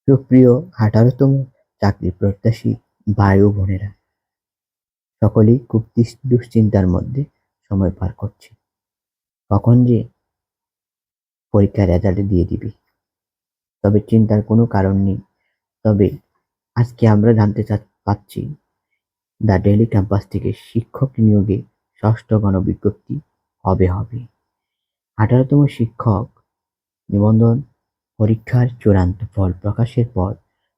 সুপ্রিয় 18তম চাকরি প্রত্যাশী ভাই ও বোনেরা, সকলেই খুব দুশ্চিন্তার মধ্যে সময় পার করছে। কখন যে পরীক্ষার রেজাল্ট দিয়ে দিবে, তবে চিন্তার কোনো কারণ নেই। তবে আজকে আমরা জানতে পাচ্ছি দ্য ডেইলি ক্যাম্পাস থেকে শিক্ষক নিয়োগে ষষ্ঠ গণবিজ্ঞপ্তি হবে। 18তম শিক্ষক নিবন্ধন পরীক্ষার চূড়ান্ত ফল প্রকাশের পর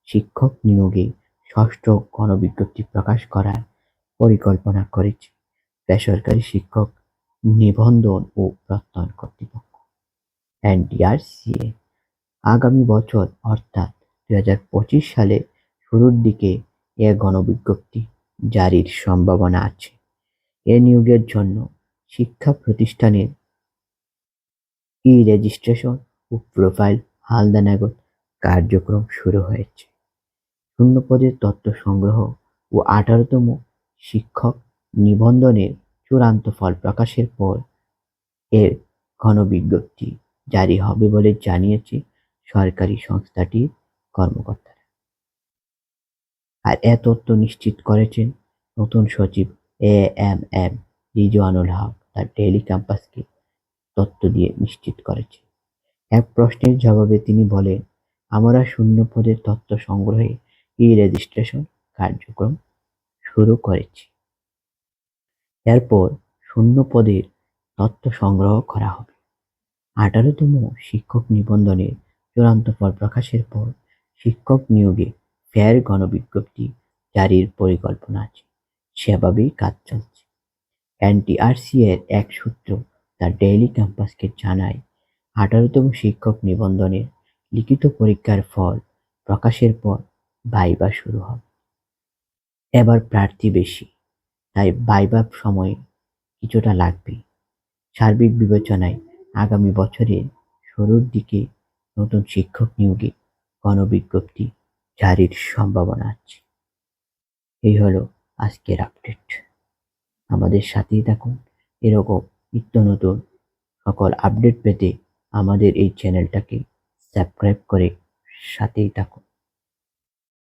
শিক্ষক নিয়োগে ষষ্ঠ গণবিজ্ঞপ্তি প্রকাশ করার পরিকল্পনা করেছে বেসরকারি শিক্ষক নিবন্ধন ও প্রত্যয়ন কর্তৃপক্ষ এনটিআরসিএ। আগামী বছর অর্থাৎ 2025 সালে শুরুর দিকে এ গণবিজ্ঞপ্তি জারির সম্ভাবনা আছে। এ নিয়োগের জন্য শিক্ষা প্রতিষ্ঠানের ই-রেজিস্ট্রেশন ও প্রোফাইল হালনাগাদ কার্যক্রম শুরু হয়েছে। শূন্য পদের তথ্য সংগ্রহ ও 18তম শিক্ষক নিবন্ধনের চূড়ান্ত ফল প্রকাশের পর এর গণবিজ্ঞপ্তি জারি হবে বলে জানিয়েছে সরকারি সংস্থাটির কর্মকর্তারা। আর এ তথ্য নিশ্চিত করেছেন নতুন সচিব এএমএম রিজওয়ানুল হক তার ডেইলি ক্যাম্পাসকে তথ্য দিয়ে নিশ্চিত করেছে। এক প্রশ্নের জবাবে তিনি বলেন, আমরা শূন্য পদের তথ্য সংগ্রহে ই-রেজিস্ট্রেশন কার্যক্রম শুরু করেছি। এরপর শূন্য পদের তথ্য সংগ্রহ করা হবে। 18তম শিক্ষক নিবন্ধনের চূড়ান্ত ফল প্রকাশের পর শিক্ষক নিয়োগে ফের গণবিজ্ঞপ্তি জারির পরিকল্পনা আছে। সেভাবেই কাজ চলছে। এনটিআরসি এর এক সূত্র দ্য ডেইলি ক্যাম্পাসকে জানায়, 18তম শিক্ষক নিবন্ধনের লিখিত পরীক্ষার ফল প্রকাশের পর ভাইবা শুরু হবে। এবার প্রার্থী বেশি, তাই ভাইবার সময় কিছুটা লাগবে। সার্বিক বিবেচনায় আগামী বছরের শুরুর দিকে নতুন শিক্ষক নিয়োগে গণবিজ্ঞপ্তি জারির সম্ভাবনা আছে। এই হলো আজকের আপডেট। আমাদের সাথেই থাকুন। এরকম নিত্য নতুন সকল আপডেট পেতে আমাদের এই চ্যানেলটাকে সাবস্ক্রাইব করে সাথেই থাকুন।